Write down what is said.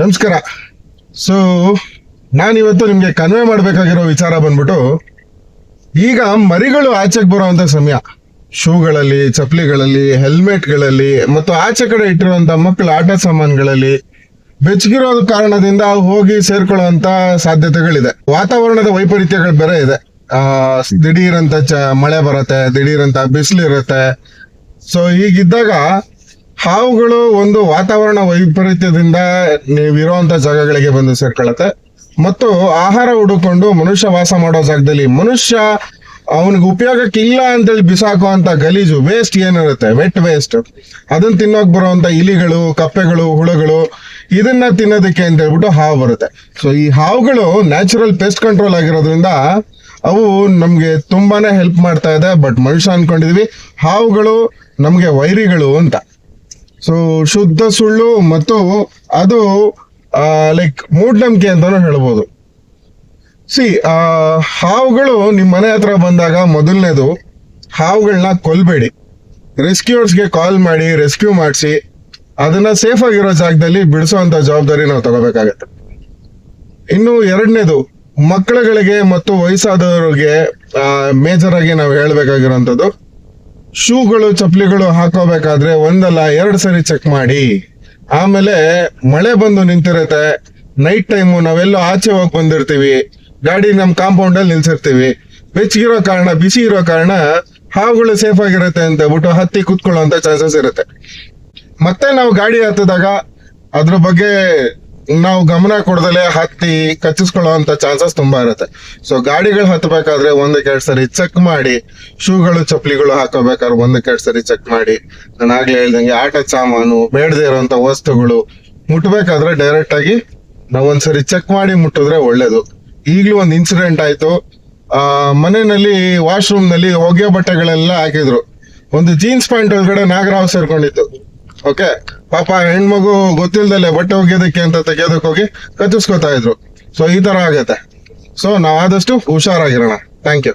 ನಮಸ್ಕಾರ. ಸೊ ನಾನಿವತ್ತು ನಿಮ್ಗೆ ಕನ್ವೆ ಮಾಡ್ಬೇಕಾಗಿರೋ ವಿಚಾರ ಬಂದ್ಬಿಟ್ಟು, ಈಗ ಮರಿಗಳು ಆಚೆಗೆ ಬರುವಂತ ಸಮಯ. ಶೂಗಳಲ್ಲಿ, ಚಪ್ಪಲಿಗಳಲ್ಲಿ, ಹೆಲ್ಮೆಟ್ಗಳಲ್ಲಿ ಮತ್ತು ಆಚೆ ಕಡೆ ಇಟ್ಟಿರುವಂತ ಮಕ್ಕಳ ಆಟ ಸಾಮಾನುಗಳಲ್ಲಿ ಬೆಚ್ಚಗಿರೋ ಕಾರಣದಿಂದ ಹೋಗಿ ಸೇರ್ಕೊಳ್ಳುವಂತ ಸಾಧ್ಯತೆಗಳಿದೆ. ವಾತಾವರಣದ ವೈಪರೀತ್ಯಗಳು ಬೇರೆ ಇದೆ. ದಿಢೀರಂತ ಮಳೆ ಬರುತ್ತೆ, ದಿಢೀರಂತ ಬಿಸಿಲು ಇರುತ್ತೆ. ಸೊ ಹೀಗಿದ್ದಾಗ ಹಾವುಗಳು ಒಂದು ವಾತಾವರಣ ವೈಪರೀತ್ಯದಿಂದ ನೀವಿರುವಂತ ಜಾಗಗಳಿಗೆ ಬಂದು ಸೇರ್ಕೊಳ್ಳುತ್ತೆ ಮತ್ತು ಆಹಾರ ಹುಡುಕೊಂಡು ಮನುಷ್ಯ ವಾಸ ಮಾಡೋ ಜಾಗದಲ್ಲಿ ಮನುಷ್ಯ ಅವನಿಗೆ ಉಪಯೋಗಕ್ಕೆ ಇಲ್ಲ ಅಂತೇಳಿ ಬಿಸಾಕುವಂತ ಗಲೀಜು ವೇಸ್ಟ್ ಏನಿರುತ್ತೆ, ವೆಟ್ ವೇಸ್ಟ್, ಅದನ್ನ ತಿನ್ನೋಕ್ ಬರುವಂತ ಇಲಿಗಳು, ಕಪ್ಪೆಗಳು, ಹುಳುಗಳು, ಇದನ್ನ ತಿನ್ನೋದಕ್ಕೆ ಅಂತ ಹೇಳ್ಬಿಟ್ಟು ಹಾವು ಬರುತ್ತೆ. ಸೊ ಈ ಹಾವುಗಳು ನ್ಯಾಚುರಲ್ ಪೆಸ್ಟ್ ಕಂಟ್ರೋಲ್ ಆಗಿರೋದ್ರಿಂದ ಅವು ನಮ್ಗೆ ತುಂಬಾನೇ ಹೆಲ್ಪ್ ಮಾಡ್ತಾ ಇದೆ. ಬಟ್ ಮನುಷ್ಯ ಅನ್ಕೊಂಡಿದೀವಿ ಹಾವುಗಳು ನಮ್ಗೆ ವೈರಿಗಳು ಅಂತ. ಸೊ ಶುದ್ಧ ಸುಳ್ಳು ಮತ್ತು ಅದು ಲೈಕ್ ಮೂಢನಂಬಿಕೆ ಅಂತಾನು ಹೇಳ್ಬೋದು. ಹಾವುಗಳು ನಿಮ್ ಮನೆ ಹತ್ರ ಬಂದಾಗ ಮೊದಲನೇದು, ಹಾವುಗಳನ್ನ ಕೊಲ್ಬೇಡಿ. ರೆಸ್ಕ್ಯೂರ್ಸ್ಗೆ ಕಾಲ್ ಮಾಡಿ ರೆಸ್ಕ್ಯೂ ಮಾಡಿಸಿ ಅದನ್ನ ಸೇಫ್ ಆಗಿರೋ ಜಾಗದಲ್ಲಿ ಬಿಡಿಸುವಂತ ಜವಾಬ್ದಾರಿ ನಾವು ತಗೋಬೇಕಾಗತ್ತೆ. ಇನ್ನು ಎರಡನೇದು, ಮಕ್ಕಳುಗಳಿಗೆ ಮತ್ತು ವಯಸ್ಸಾದವರಿಗೆ ಮೇಜರ್ ಆಗಿ ನಾವು ಹೇಳ್ಬೇಕಾಗಿರೋಂಥದ್ದು, ಶೂಗಳು, ಚಪ್ಪಲಿಗಳು ಹಾಕೋಬೇಕಾದ್ರೆ ಒಂದಲ್ಲ 2 ಸರಿ ಚೆಕ್ ಮಾಡಿ. ಆಮೇಲೆ ಮಳೆ ಬಂದು ನಿಂತಿರುತ್ತೆ, ನೈಟ್ ಟೈಮು ನಾವೆಲ್ಲೋ ಆಚೆ ಹೋಗಿ ಬಂದಿರ್ತೀವಿ, ಗಾಡಿ ನಮ್ ಕಾಂಪೌಂಡ್ ಅಲ್ಲಿ ನಿಲ್ಸಿರ್ತೀವಿ, ಬೆಚ್ಚಗಿರೋ ಕಾರಣ, ಬಿಸಿ ಇರೋ ಕಾರಣ ಹಾವುಗಳು ಸೇಫ್ ಆಗಿರುತ್ತೆ ಅಂತ ಹೇಳ್ಬಿಟ್ಟು ಹತ್ತಿ ಕುತ್ಕೊಳ್ಳುವಂತ ಚಾನ್ಸಸ್ ಇರುತ್ತೆ. ಮತ್ತೆ ನಾವು ಗಾಡಿ ಹತ್ತಿದಾಗ ಅದ್ರ ಬಗ್ಗೆ ನಾವು ಗಮನ ಕೊಡದಲೆ ಹತ್ತಿ ಕಚ್ಚಿಸ್ಕೊಳ್ಳುವಂತ ಚಾನ್ಸಸ್ ತುಂಬಾ ಇರುತ್ತೆ. ಸೊ ಗಾಡಿಗಳು ಹತ್ತಬೇಕಾದ್ರೆ 1-2 ಸರಿ ಚೆಕ್ ಮಾಡಿ, ಶೂಗಳು, ಚಪ್ಪಲಿಗಳು ಹಾಕೋಬೇಕಾದ್ರೆ 1-2 ಸರಿ ಚೆಕ್ ಮಾಡಿ. ನಾನು ಆಗ್ಲೇ ಹೇಳ್ದಂಗೆ ಆಟದ ಸಾಮಾನು, ಬೇಡದೇ ಇರುವಂತ ವಸ್ತುಗಳು ಮುಟ್ಬೇಕಾದ್ರೆ ಡೈರೆಕ್ಟ್ ಆಗಿ ನಾವು ಒಂದ್ಸರಿ ಚೆಕ್ ಮಾಡಿ ಮುಟ್ಟಿದ್ರೆ ಒಳ್ಳೇದು. ಈಗ್ಲೂ ಒಂದ್ ಇನ್ಸಿಡೆಂಟ್ ಆಯ್ತು. ಮನೆಯಲ್ಲಿ ವಾಶ್ರೂಮ್ ನಲ್ಲಿ ಹೊಗೆ ಬಟ್ಟೆಗಳೆಲ್ಲ ಹಾಕಿದ್ರು, ಒಂದು ಜೀನ್ಸ್ ಪ್ಯಾಂಟ್ ಒಳಗಡೆ ನಾಗರಾವ್ ಸೇರ್ಕೊಂಡಿತ್ತು. ಓಕೆ, ಪಾಪ ಹೆಣ್ಮಗು ಗೊತ್ತಿಲ್ದಲೆ ಬಟ್ಟೆ ಒಗೆಯೋದಕ್ಕೆ ಅಂತ ತೆಗೆಯೋದಕ್ಕೆ ಹೋಗಿ ಕಚ್ಚಿಸ್ಕೊತಾ ಇದ್ರು. ಸೊ ಈ ತರ ಆಗತ್ತೆ. ಸೊ ನಾವ್ ಆದಷ್ಟು ಹುಷಾರಾಗಿರೋಣ. Thank you.